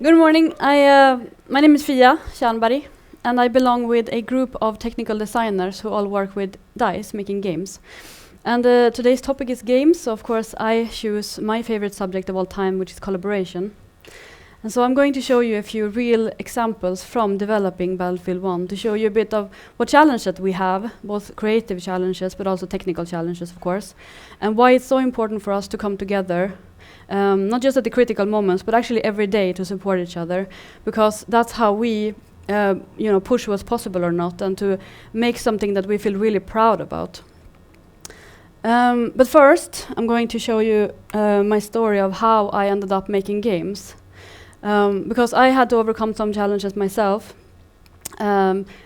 Good morning. My name is Fia Tjernberg, and I belong with a group of technical designers who all work with dice, making games. And today's topic is games, so of course I choose my favorite subject of all time, which is collaboration. And so I'm going to show you a few real examples from developing Battlefield 1 to show you a bit of what challenges we have, both creative challenges but also technical challenges, of course, and why it's so important for us to come together, not just at the critical moments, but actually every day to support each other, because that's how we push what's possible or not, and to make something that we feel really proud about. But first, I'm going to show you my story of how I ended up making games. Because I had to overcome some challenges myself,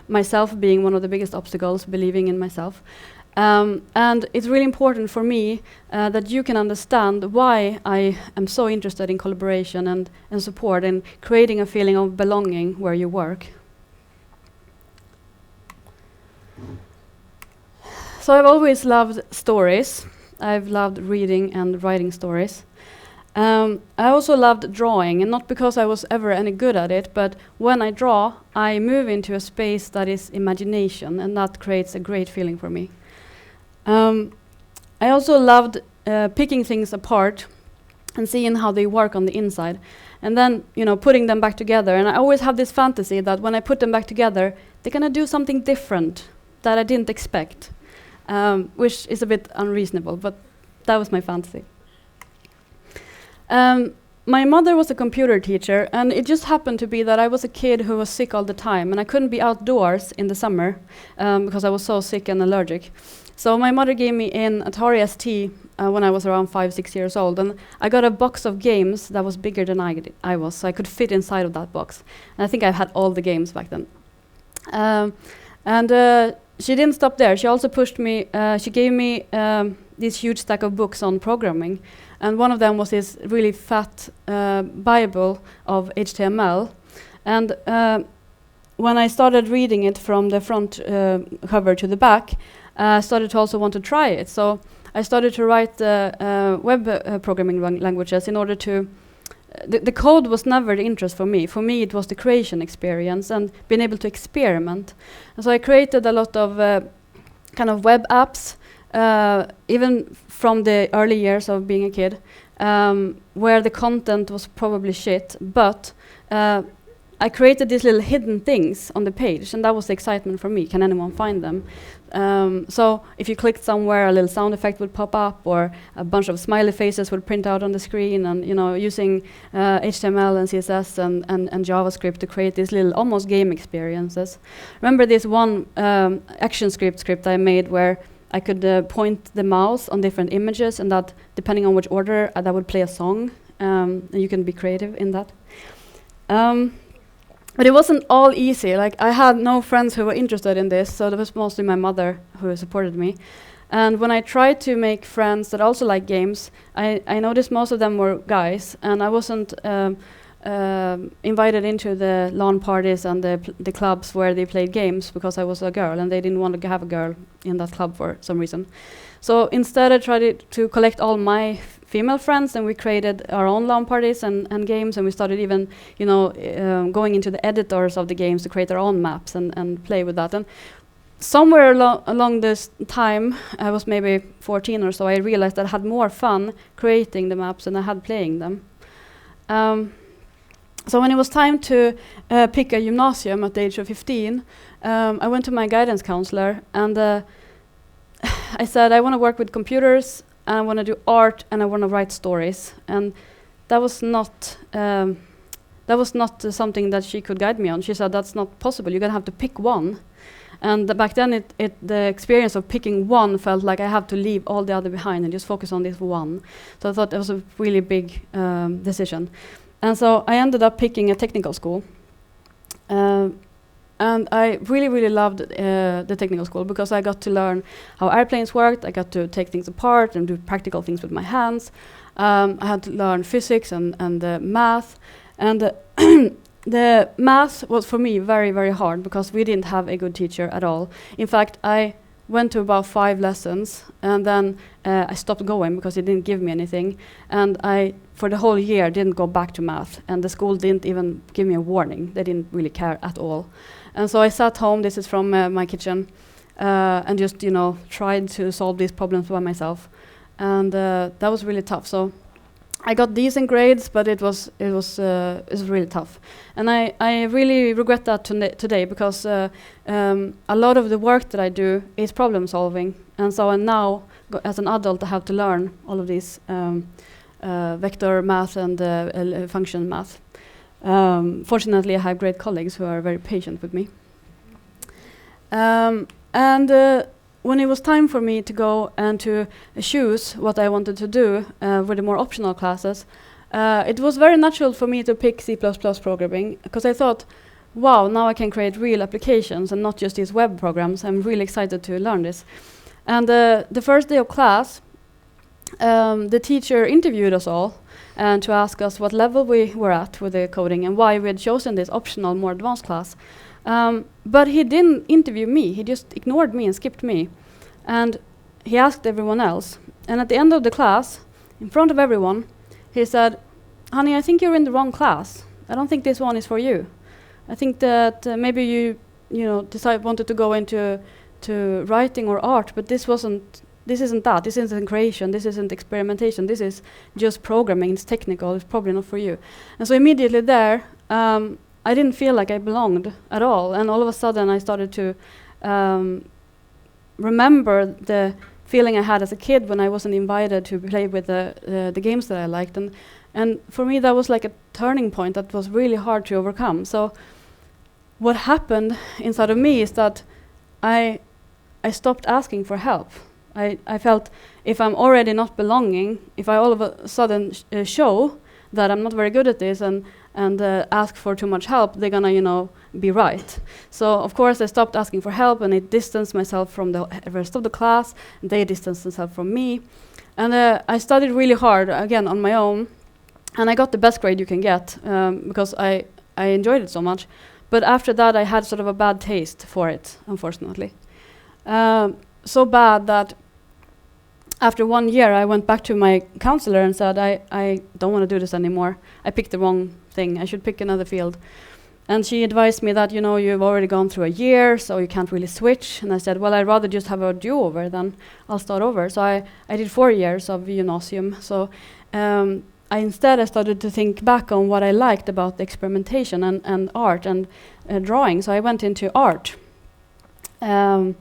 myself being one of the biggest obstacles, believing in myself. And it's really important for me that you can understand why I am so interested in collaboration and support and creating a feeling of belonging where you work. So I've always loved stories. I've loved reading and writing stories. I also loved drawing, and not because I was ever any good at it, but when I draw, I move into a space that is imagination, and that creates a great feeling for me. I also loved picking things apart and seeing how they work on the inside, and then putting them back together. And I always have this fantasy that when I put them back together, they're gonna do something different that I didn't expect, which is a bit unreasonable, but that was my fantasy. My mother was a computer teacher, and it just happened to be that I was a kid who was sick all the time, and I couldn't be outdoors in the summer because I was so sick and allergic. So my mother gave me an Atari ST when I was around 5-6 years old, and I got a box of games that was bigger than I was, so I could fit inside of that box. And I think I had all the games back then. And she didn't stop there. She also pushed me. She gave me this huge stack of books on programming, and one of them was this really fat Bible of HTML. And when I started reading it from the front cover to the back, I started to also want to try it. So I started to write web programming languages in order to... The code was never the interest for me. For me, it was the creation experience and being able to experiment. And so I created a lot of kind of web apps, even from the early years of being a kid, where the content was probably shit, but I created these little hidden things on the page, and that was the excitement for me. Can anyone find them? So if you clicked somewhere, a little sound effect would pop up, or a bunch of smiley faces would print out on the screen, and using HTML and CSS and JavaScript to create these little almost game experiences. Remember this one action script I made where I could point the mouse on different images, and that, depending on which order, that would play a song, and you can be creative in that. But it wasn't all easy. Like, I had no friends who were interested in this, so it was mostly my mother who supported me. And when I tried to make friends that also like games, I noticed most of them were guys, and I wasn't invited into the LAN parties and the clubs where they played games because I was a girl, and they didn't want to have a girl in that club for some reason. So instead I tried to collect all my female friends, and we created our own LAN parties and games, and we started even going into the editors of the games to create our own maps and play with that. And somewhere along this time, I was maybe 14 or so, I realized that I had more fun creating the maps than I had playing them. So when it was time to pick a gymnasium at the age of 15, I went to my guidance counselor, and I said, I want to work with computers, and I want to do art, and I want to write stories. And that was not something that she could guide me on. She said, that's not possible. You're going to have to pick one. And back then, the experience of picking one felt like I have to leave all the other behind and just focus on this one. So I thought that was a really big decision. And so I ended up picking a technical school. And I really, really loved the technical school because I got to learn how airplanes worked. I got to take things apart and do practical things with my hands. I had to learn physics and math. And the math was for me very, very hard because we didn't have a good teacher at all. In fact, I went to about 5 lessons, and then I stopped going because it didn't give me anything. And I, for the whole year, didn't go back to math, and the school didn't even give me a warning. They didn't really care at all. And so I sat home, this is from my kitchen, and just, tried to solve these problems by myself. And that was really tough. So I got decent grades, but it was really tough. And I really regret that today, because a lot of the work that I do is problem solving. And so I now, as an adult, I have to learn all of these vector math and function math. Fortunately, I have great colleagues who are very patient with me. When it was time for me to go and to choose what I wanted to do with the more optional classes, it was very natural for me to pick C++ programming, because I thought, wow, now I can create real applications and not just these web programs. I'm really excited to learn this. And the first day of class, the teacher interviewed us all and to ask us what level we were at with the coding and why we had chosen this optional, more advanced class. But he didn't interview me. He just ignored me and skipped me. And he asked everyone else. And at the end of the class, in front of everyone, he said, "Honey, I think you're in the wrong class. I don't think this one is for you. I think that maybe you wanted to go into writing or art, but this isn't that. This isn't creation. This isn't experimentation. This is just programming. It's technical. It's probably not for you." And so immediately there, I didn't feel like I belonged at all. And all of a sudden, I started to remember the feeling I had as a kid when I wasn't invited to play with the games that I liked. And for me, that was like a turning point that was really hard to overcome. So what happened inside of me is that I stopped asking for help. I felt if I'm already not belonging, if I all of a sudden show that I'm not very good at this and ask for too much help, they're gonna, be right. So of course I stopped asking for help, and I distanced myself from the rest of the class, and they distanced themselves from me. And I studied really hard, again, on my own, and I got the best grade you can get, because I enjoyed it so much. But after that, I had sort of a bad taste for it, unfortunately. So bad that after 1 year, I went back to my counselor and said, I don't want to do this anymore. I picked the wrong thing. I should pick another field. And she advised me that, you've already gone through a year, so you can't really switch. And I said, well, I'd rather just have a do-over than I'll start over. So I did 4 years of gymnasium. So I started to think back on what I liked about the experimentation and art and drawing. So I went into art. And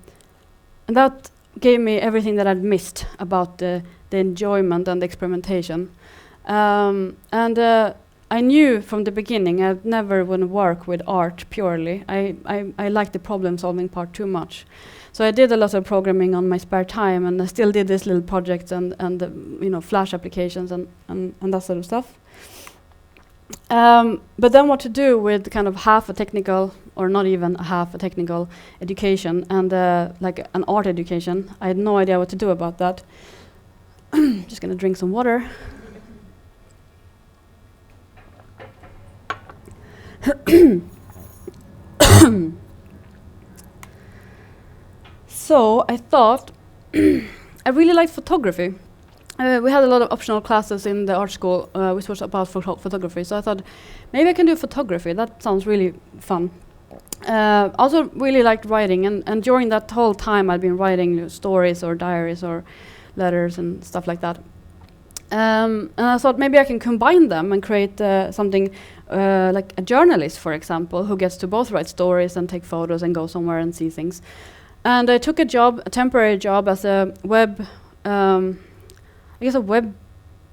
that gave me everything that I'd missed about the enjoyment and the experimentation. I knew from the beginning I never would work with art purely. I liked the problem-solving part too much. So I did a lot of programming on my spare time, and I still did these little projects and Flash applications and that sort of stuff. But then what to do with kind of half a technical, or not even half a technical education, and like an art education? I had no idea what to do about that. Just gonna drink some water. So I thought, I really liked photography. We had a lot of optional classes in the art school which was about photography, so I thought maybe I can do photography. That sounds really fun. Also really liked writing, and during that whole time I'd been writing stories or diaries or letters and stuff like that. And I thought maybe I can combine them and create something like a journalist, for example, who gets to both write stories and take photos and go somewhere and see things. And I took a temporary job as a web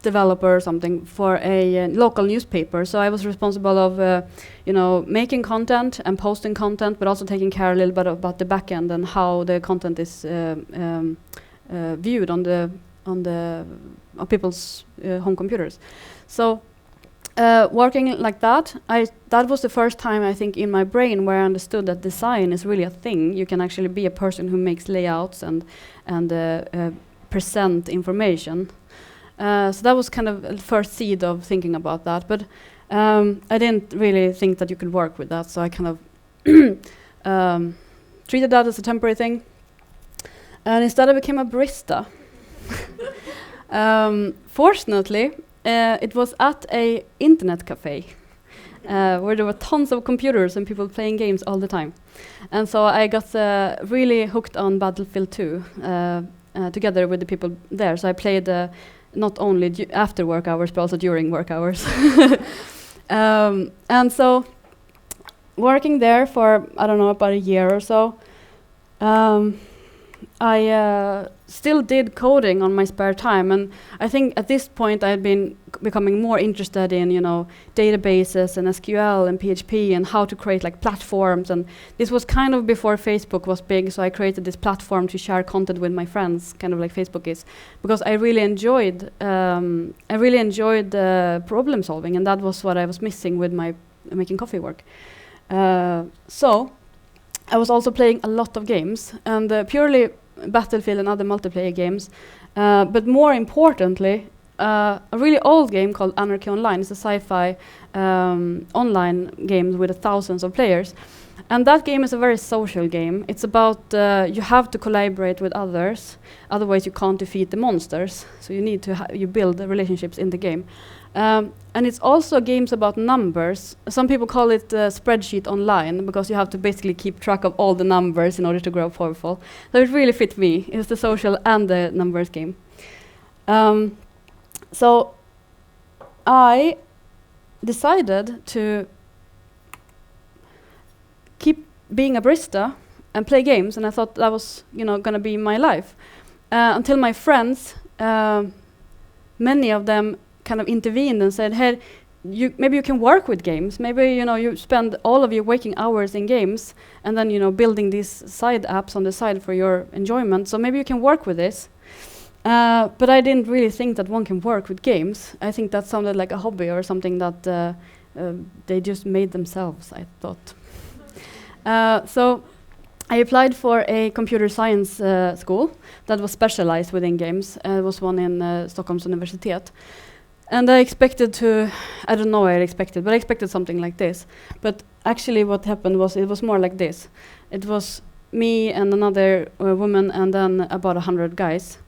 developer or something for a local newspaper. So I was responsible of, making content and posting content, but also taking care a little bit about the back end and how the content is viewed on people's home computers. So working like that, that was the first time I think in my brain where I understood that design is really a thing. You can actually be a person who makes layouts and present information. So that was kind of the first seed of thinking about that. But I didn't really think that you could work with that, so I kind of treated that as a temporary thing. And instead I became a barista. Fortunately, it was at a internet cafe where there were tons of computers and people playing games all the time. And so I got really hooked on Battlefield 2 together with the people there. So I played not only after work hours, but also during work hours. And so working there for, I don't know, about a year or so, I still did coding on my spare time, and I think at this point I had been becoming more interested in, databases and SQL and PHP and how to create like platforms. And this was kind of before Facebook was big, so I created this platform to share content with my friends, kind of like Facebook is, because I really enjoyed problem solving, and that was what I was missing with my making coffee work. So I was also playing a lot of games, and purely Battlefield and other multiplayer games, but more importantly, a really old game called Anarchy Online. It's a sci-fi online game with thousands of players, and that game is a very social game. It's about you have to collaborate with others, otherwise you can't defeat the monsters. So you need to you build the relationships in the game. And it's also games about numbers. Some people call it spreadsheet online because you have to basically keep track of all the numbers in order to grow powerful. So it really fit me. It was the social and the numbers game. So I decided to keep being a barista and play games, and I thought that was, going to be my life. Until my friends, many of them kind of intervened and said, hey, maybe you can work with games. Maybe, you spend all of your waking hours in games and then, building these side apps on the side for your enjoyment. So maybe you can work with this. But I didn't really think that one can work with games. I think that sounded like a hobby or something that they just made themselves, I thought. So I applied for a computer science school that was specialized within games. It was one in Stockholms Universitet. And I expected I don't know what I expected, but I expected something like this. But actually what happened was it was more like this. It was me and another woman and then about 100 guys.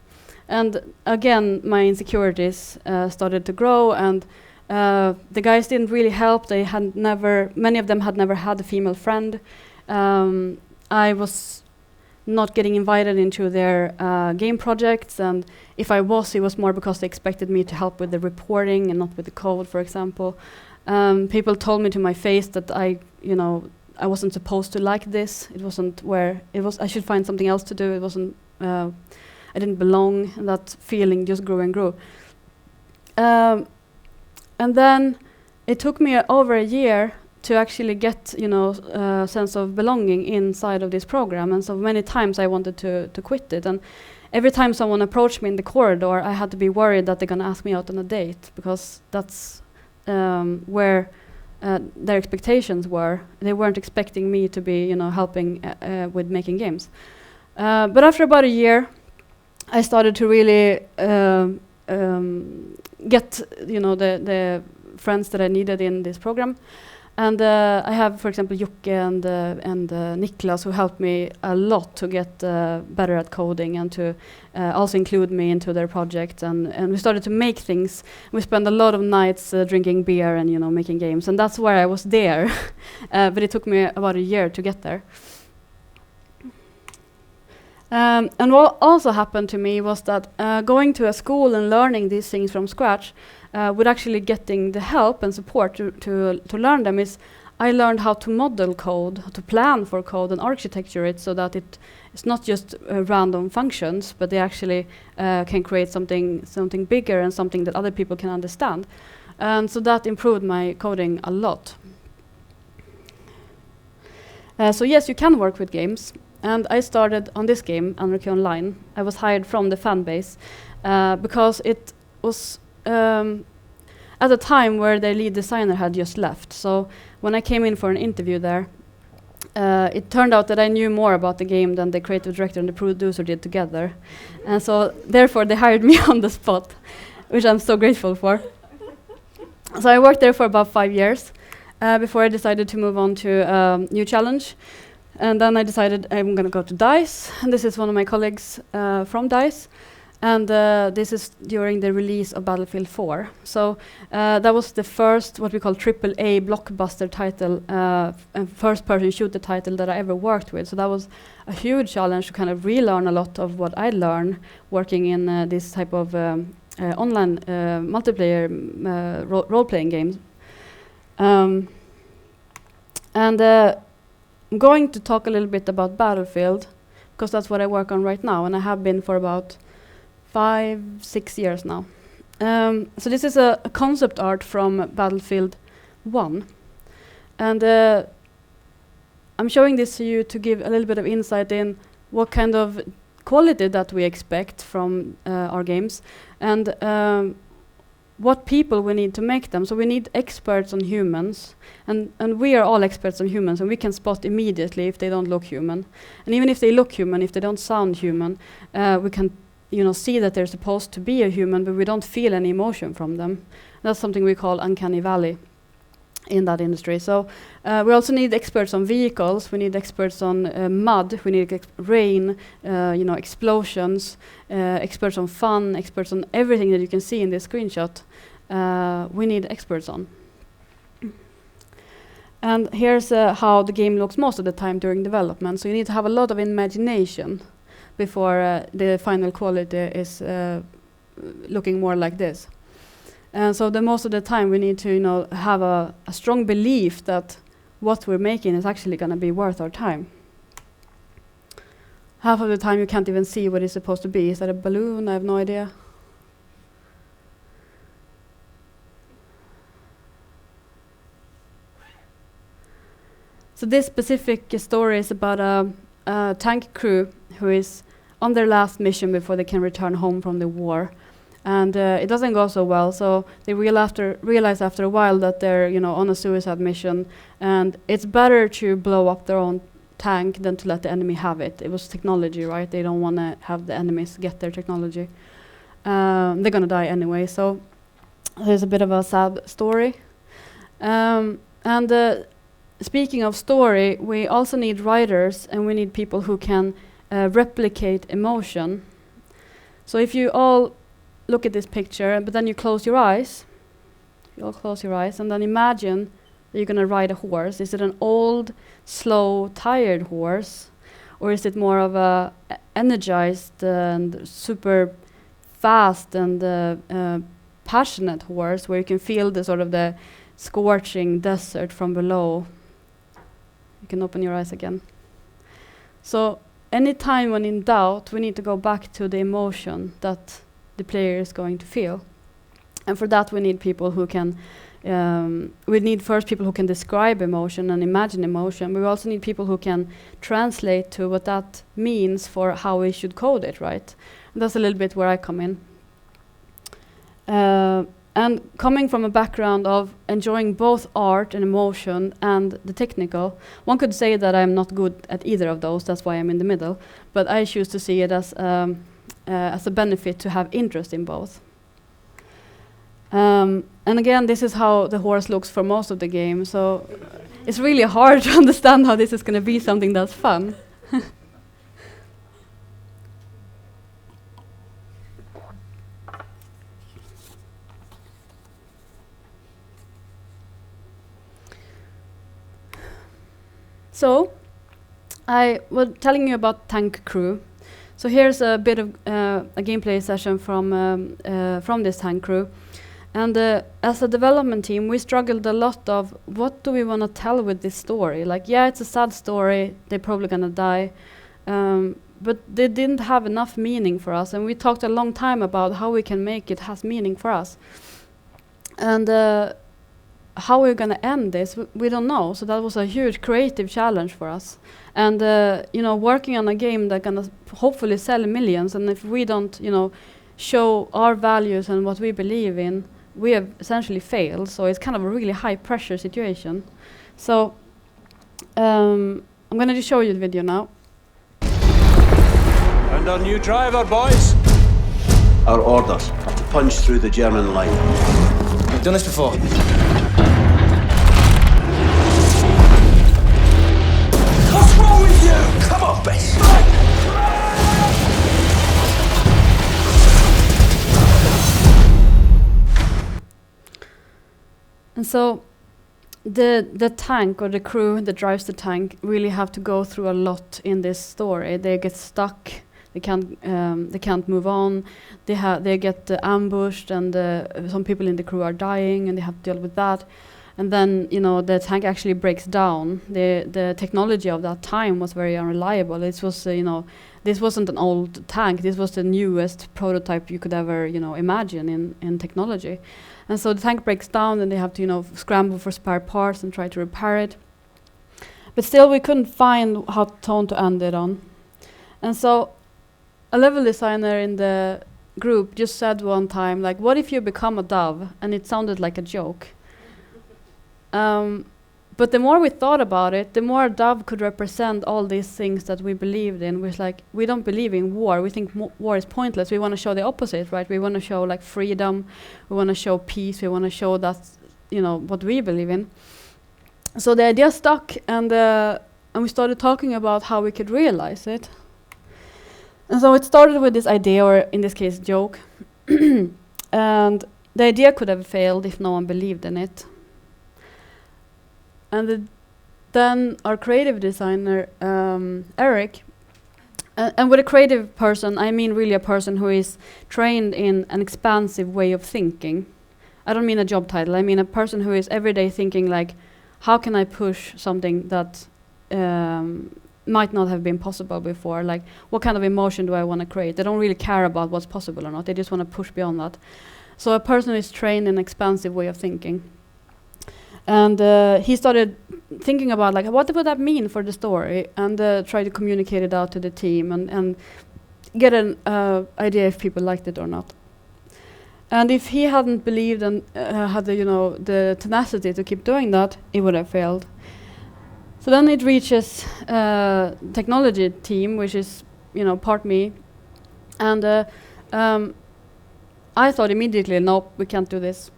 And again, my insecurities started to grow, and the guys didn't really help. Many of them had never had a female friend. I was not getting invited into their game projects, and if I was, it was more because they expected me to help with the reporting and not with the code, for example. People told me to my face that I wasn't supposed to like this. It wasn't where it was. I should find something else to do. It wasn't. I didn't belong, and that feeling just grew and grew. And then it took me over a year to actually get, a sense of belonging inside of this program. And so many times I wanted to quit it. And every time someone approached me in the corridor, I had to be worried that they're going to ask me out on a date, because that's where their expectations were. They weren't expecting me to be, helping with making games. But after about a year, I started to really get, the friends that I needed in this program. And I have, for example, Jocke and Niklas, who helped me a lot to get better at coding and to also include me into their project. And we started to make things. We spent a lot of nights drinking beer and making games. And that's where I was there. But it took me about a year to get there. And what also happened to me was that going to a school and learning these things from scratch, with actually getting the help and support to learn them, is I learned how to model code, how to plan for code and architecture it so that it's not just random functions, but they actually can create something bigger and something that other people can understand. And so that improved my coding a lot. So yes, you can work with games. And I started on this game, Anarchy Online. I was hired from the fan base because it was at a time where their lead designer had just left. So when I came in for an interview there, it turned out that I knew more about the game than the creative director and the producer did together. And so therefore they hired me on the spot, which I'm so grateful for. So I worked there for about 5 years before I decided to move on to a new challenge. And then I decided I'm going to go to DICE, and this is one of my colleagues from DICE, and this is during the release of Battlefield 4. So that was the first, what we call AAA blockbuster title, and first-person shooter title that I ever worked with. So that was a huge challenge to kind of relearn a lot of what I learned working in this type of online multiplayer role-playing games. And I'm going to talk a little bit about Battlefield, because that's what I work on right now, and I have been for about 5-6 years now. So this is a concept art from Battlefield 1. And I'm showing this to you to give a little bit of insight in what kind of quality that we expect from our games, and what people we need to make them. So we need experts on humans, and we are all experts on humans, and we can spot immediately if they don't look human. And even if they look human, if they don't sound human, we can see that they're supposed to be a human, but we don't feel any emotion from them. That's something we call uncanny valley in that industry. So we also need experts on vehicles, we need experts on mud, we need rain, explosions, experts on fun, experts on everything that you can see in this screenshot. We need experts on. And here's how the game looks most of the time during development. So you need to have a lot of imagination before the final quality is looking more like this. And so most of the time we need to have a strong belief that what we're making is actually going to be worth our time. Half of the time you can't even see what it's supposed to be. Is that a balloon? I have no idea. So this specific story is about a tank crew who is on their last mission before they can return home from the war. And it doesn't go so well, so they realize after a while that they're on a suicide mission, and it's better to blow up their own tank than to let the enemy have it. It was technology, right? They don't want to have the enemies get their technology. They're going to die anyway, so there's a bit of a sad story. Speaking of story, we also need writers, and we need people who can replicate emotion. So if you all look at this picture, but then you close your eyes. You all close your eyes, and then imagine that you're going to ride a horse. Is it an old, slow, tired horse, or is it more of a energized and super fast and passionate horse, where you can feel the sort of the scorching desert from below? You can open your eyes again. So anytime when in doubt, we need to go back to the emotion that the player is going to feel. And for that we need people who can, we need first people who can describe emotion and imagine emotion, but we also need people who can translate to what that means for how we should code it, right? And that's a little bit where I come in. And coming from a background of enjoying both art and emotion and the technical, one could say that I'm not good at either of those, that's why I'm in the middle, but I choose to see it as a benefit to have interest in both. And again, this is how the horse looks for most of the game, so it's really hard to understand how this is going to be something that's fun. So, I was telling you about Tank Crew. So here's a bit of a gameplay session from this tank crew. And as a development team, we struggled a lot of what do we want to tell with this story. Like, yeah, it's a sad story, they're probably going to die. But they didn't have enough meaning for us. And we talked a long time about how we can make it has meaning for us. And how we're going to end this, we don't know. So that was a huge creative challenge for us. And working on a game that's going to hopefully sell millions, and if we don't show our values and what we believe in, we have essentially failed. So it's kind of a really high pressure situation. So I'm going to just show you the video now. And our new driver, boys. Our orders are to punch through the German line. We've done this before. What's wrong with And so the tank or the crew that drives the tank really have to go through a lot in this story. They get stuck. They can't move on. They get ambushed, and some people in the crew are dying, and they have to deal with that. And then the tank actually breaks down. The technology of that time was very unreliable. This was this wasn't an old tank. This was the newest prototype you could ever imagine in technology. And so the tank breaks down, and they have to scramble for spare parts and try to repair it. But still, we couldn't find how tone to end it on. And so a level designer in the group just said one time, like, what if you become a dove? And it sounded like a joke. But the more we thought about it, the more a dove could represent all these things that we believed in. Which, like, we don't believe in war. We think war is pointless. We want to show the opposite, right? We want to show like freedom. We want to show peace. We want to show that's what we believe in. So the idea stuck, and we started talking about how we could realize it. And so it started with this idea, or in this case, joke. And the idea could have failed if no one believed in it. And then our creative designer, Eric, and with a creative person, I mean really a person who is trained in an expansive way of thinking. I don't mean a job title. I mean a person who is every day thinking like, how can I push something that might not have been possible before? Like, what kind of emotion do I want to create? They don't really care about what's possible or not. They just want to push beyond that. So a person who is trained in an expansive way of thinking. And he started thinking about like, what would that mean for the story, and try to communicate it out to the team and get an idea if people liked it or not. And if he hadn't believed and had the tenacity to keep doing that, it would have failed. So then it reaches technology team, which is part me, and I thought immediately, nope, we can't do this.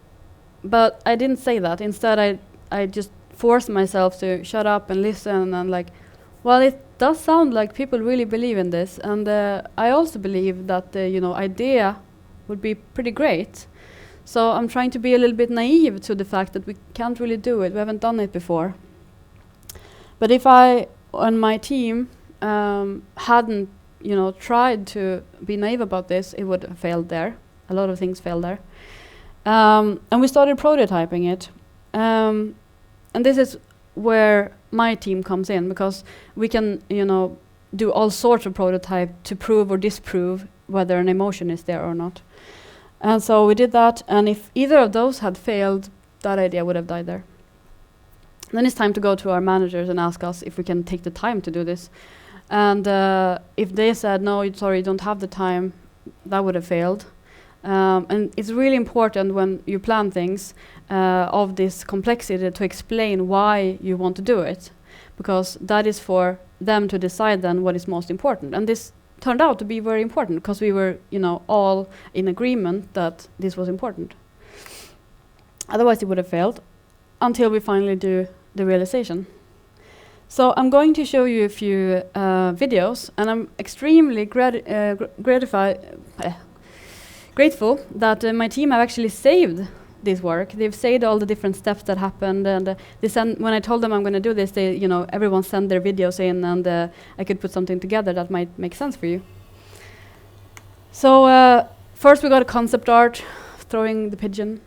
But I didn't say that. Instead, I just forced myself to shut up and listen, and like, well, it does sound like people really believe in this, and I also believe that the idea would be pretty great. So I'm trying to be a little bit naive to the fact that we can't really do it. We haven't done it before. But if I and my team hadn't tried to be naive about this, it would have failed there. A lot of things failed there. And we started prototyping it. And this is where my team comes in, because we can, do all sorts of prototype to prove or disprove whether an emotion is there or not. And so we did that, and if either of those had failed, that idea would have died there. Then it's time to go to our managers and ask us if we can take the time to do this. And if they said, no, sorry, you don't have the time, that would have failed. And it's really important when you plan things of this complexity to explain why you want to do it, because that is for them to decide then what is most important. And this turned out to be very important, because we were all in agreement that this was important. Otherwise it would have failed, until we finally do the realization. So I'm going to show you a few videos, and I'm extremely grateful that my team have actually saved this work. They've saved all the different steps that happened, and they when I told them I'm going to do this, they, everyone sent their videos in, and I could put something together that might make sense for you. So first we got a concept art, throwing the pigeon,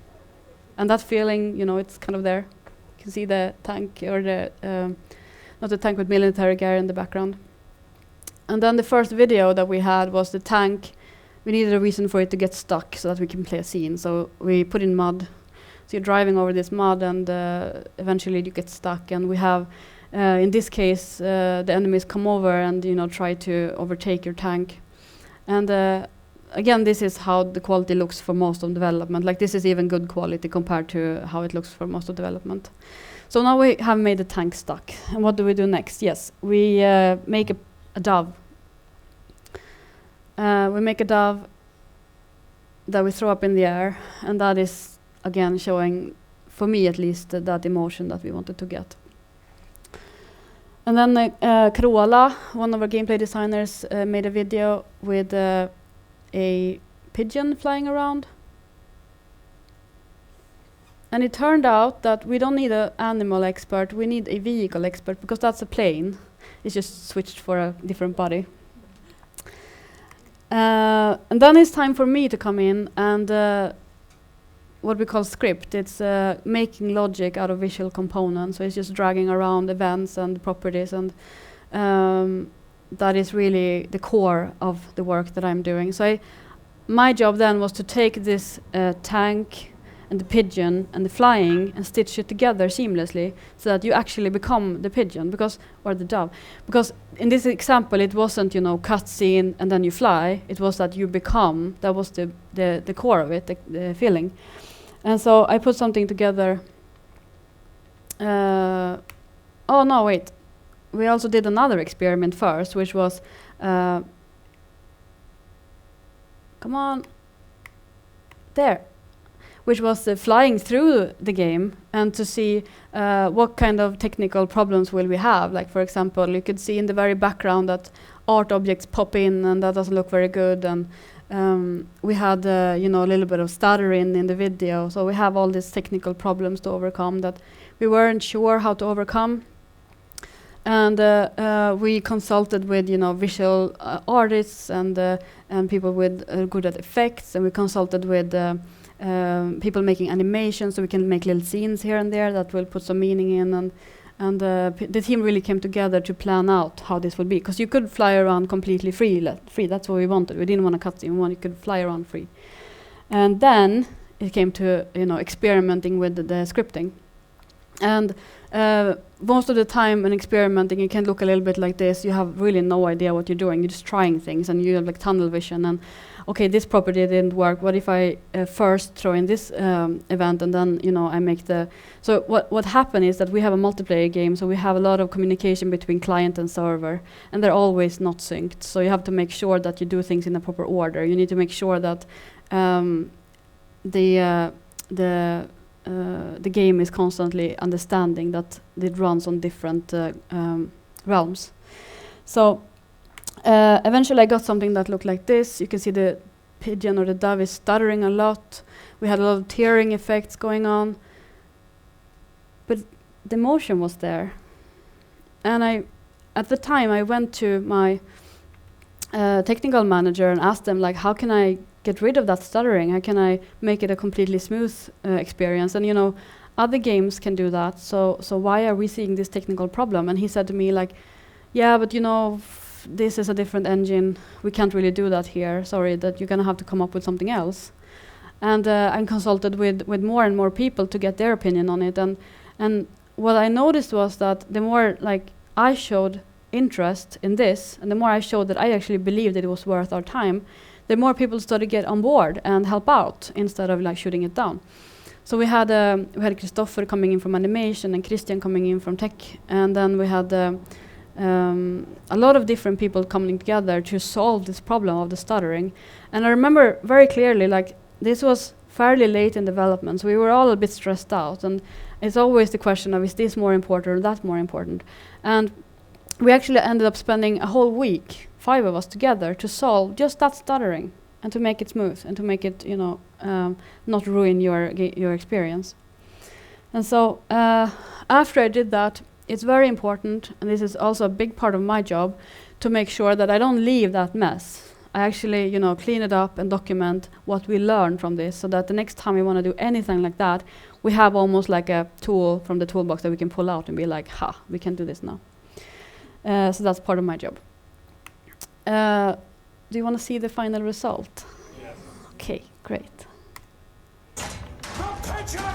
and that feeling, it's kind of there. You can see the tank, or the not the tank, with military gear in the background. And then the first video that we had was the tank. We needed a reason for it to get stuck so that we can play a scene. So we put in mud. So you're driving over this mud, and eventually you get stuck. And we have, in this case, the enemies come over and try to overtake your tank. And again, this is how the quality looks for most of development. Like, this is even good quality compared to how it looks for most of development. So now we have made the tank stuck. And what do we do next? Yes, we make a dove. We make a dove that we throw up in the air, and that is, again, showing, for me at least, that emotion that we wanted to get. And then Carola, one of our gameplay designers, made a video with a pigeon flying around. And it turned out that we don't need an animal expert, we need a vehicle expert, because that's a plane. It's just switched for a different body. And then it's time for me to come in and what we call script. It's making logic out of visual components. So it's just dragging around events and properties, and that is really the core of the work that I'm doing. So my job then was to take this tank and the pigeon and the flying and stitch it together seamlessly so that you actually become the pigeon, or the dove. Because in this example, it wasn't, cut scene and then you fly. It was that you become. That was the core of it, the feeling. And so I put something together. Oh no, wait. We also did another experiment first, which was, come on, there. Which was flying through the game and to see what kind of technical problems will we have. Like, for example, you could see in the very background that art objects pop in and that doesn't look very good. And we had, a little bit of stuttering in the video. So we have all these technical problems to overcome that we weren't sure how to overcome. And we consulted with, visual artists and people with good at effects. And we consulted with people making animations, so we can make little scenes here and there that will put some meaning in, and the team really came together to plan out how this would be, because you could fly around completely free. That's what we wanted. We didn't want to cut scene. We wanted you could fly around free. And then it came to experimenting with the scripting, and most of the time when experimenting, it can look a little bit like this. You have really no idea what you're doing. You're just trying things, and you have like tunnel vision. And okay, this property didn't work. What if I first throw in this event and then I make the... So what happened is that we have a multiplayer game, so we have a lot of communication between client and server, and they're always not synced. So you have to make sure that you do things in the proper order. You need to make sure that the game is constantly understanding that it runs on different realms. So eventually I got something that looked like this. You can see the pigeon or the dove is stuttering a lot. We had a lot of tearing effects going on. But the motion was there. And at the time, I went to my technical manager and asked them, like, how can I get rid of that stuttering? How can I make it a completely smooth experience? And other games can do that. So why are we seeing this technical problem? And he said to me, like, yeah, but this is a different engine. We can't really do that here. Sorry, that you're gonna have to come up with something else. And I consulted with more and more people to get their opinion on it. And what I noticed was that the more I showed interest in this, and the more I showed that I actually believed that it was worth our time, the more people started to get on board and help out instead of shooting it down. So we had Christopher coming in from animation and Christian coming in from tech, and then we had a lot of different people coming together to solve this problem of the stuttering. And I remember very clearly, this was fairly late in development, so we were all a bit stressed out, and it's always the question of, is this more important or that more important? And we actually ended up spending a whole week, 5 of us together, to solve just that stuttering and to make it smooth and to make it, not ruin your experience. And so after I did that, it's very important, and this is also a big part of my job, to make sure that I don't leave that mess. I actually, clean it up and document what we learn from this, so that the next time we want to do anything like that, we have almost like a tool from the toolbox that we can pull out and be like, we can do this now. So that's part of my job. Do you want to see the final result? Yes. Okay, great. Pigeon!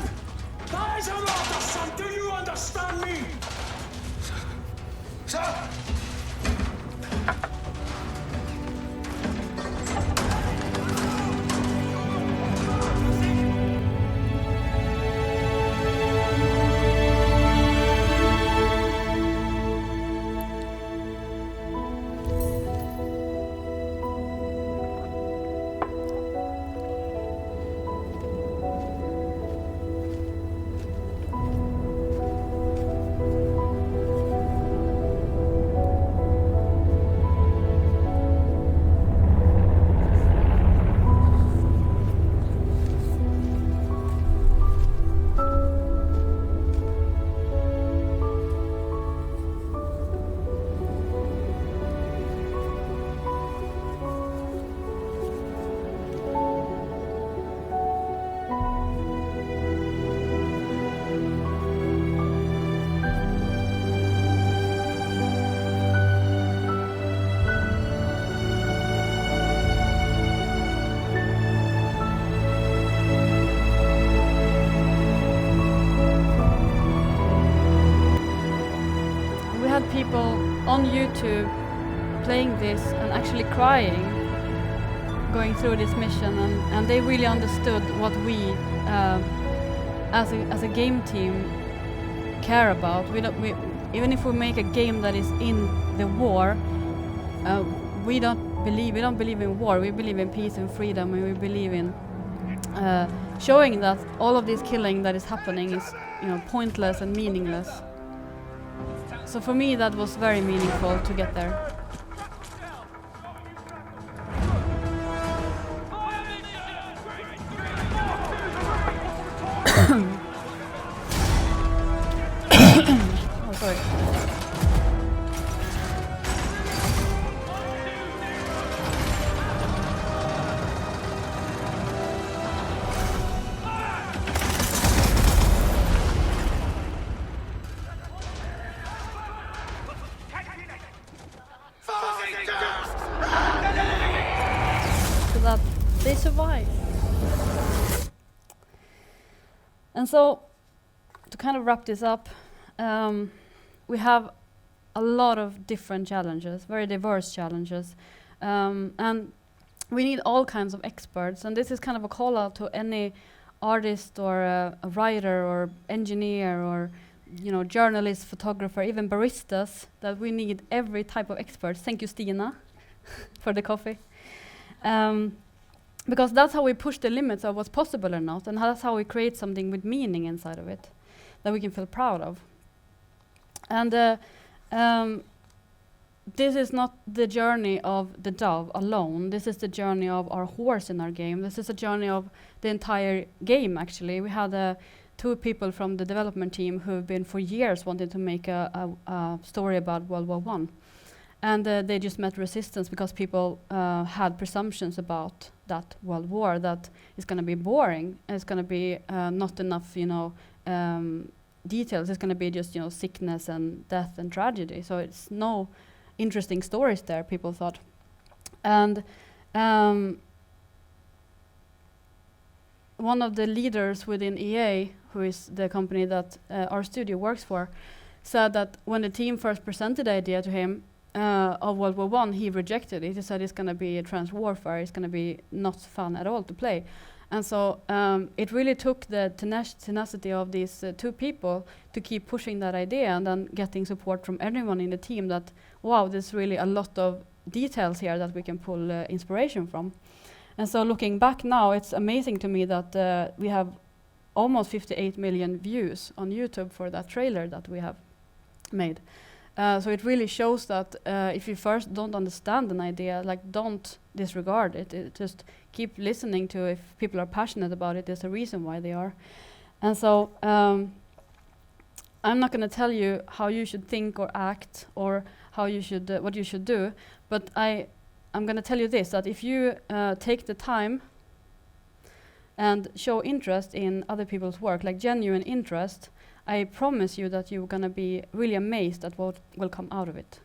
That is an order, son! Do you understand me? Sir! on YouTube playing this and actually crying, going through this mission, and they really understood what we, as a game team, care about. Even if we make a game that is in the war, we don't believe in war. We believe in peace and freedom, and we believe in showing that all of this killing that is happening is, pointless and meaningless. So for me, that was very meaningful to get there. Oh, sorry. So that they survive. And so, to kind of wrap this up, we have a lot of different challenges, very diverse challenges, and we need all kinds of experts. And this is kind of a call out to any artist or a writer or engineer or journalist, photographer, even baristas, that we need every type of experts. Thank you, Stina, for the coffee. Because that's how we push the limits of what's possible or not, and that's how we create something with meaning inside of it that we can feel proud of. And this is not the journey of the dove alone. This is the journey of our horse in our game. This is a journey of the entire game, actually. We had 2 people from the development team who've been for years wanting to make a story about World War I. And they just met resistance because people had presumptions about that World War, that it's going to be boring, it's going to be not enough, details. It's going to be just, sickness and death and tragedy. So it's no interesting stories there, people thought. And one of the leaders within EA, who is the company that our studio works for, said that when the team first presented the idea to him of World War I, he rejected it. He said it's going to be a trans warfare. It's going to be not fun at all to play. And so it really took the tenacity of these 2 people to keep pushing that idea, and then getting support from everyone in the team that, wow, there's really a lot of details here that we can pull inspiration from. And so looking back now, it's amazing to me that we have almost 58 million views on YouTube for that trailer that we have made. So it really shows that if you first don't understand an idea, don't disregard it. Just keep listening to if people are passionate about it. There's a reason why they are. And so I'm not going to tell you how you should think or act or how you should what you should do, but I'm going to tell you this, that if you take the time and show interest in other people's work, like genuine interest, I promise you that you're going to be really amazed at what will come out of it.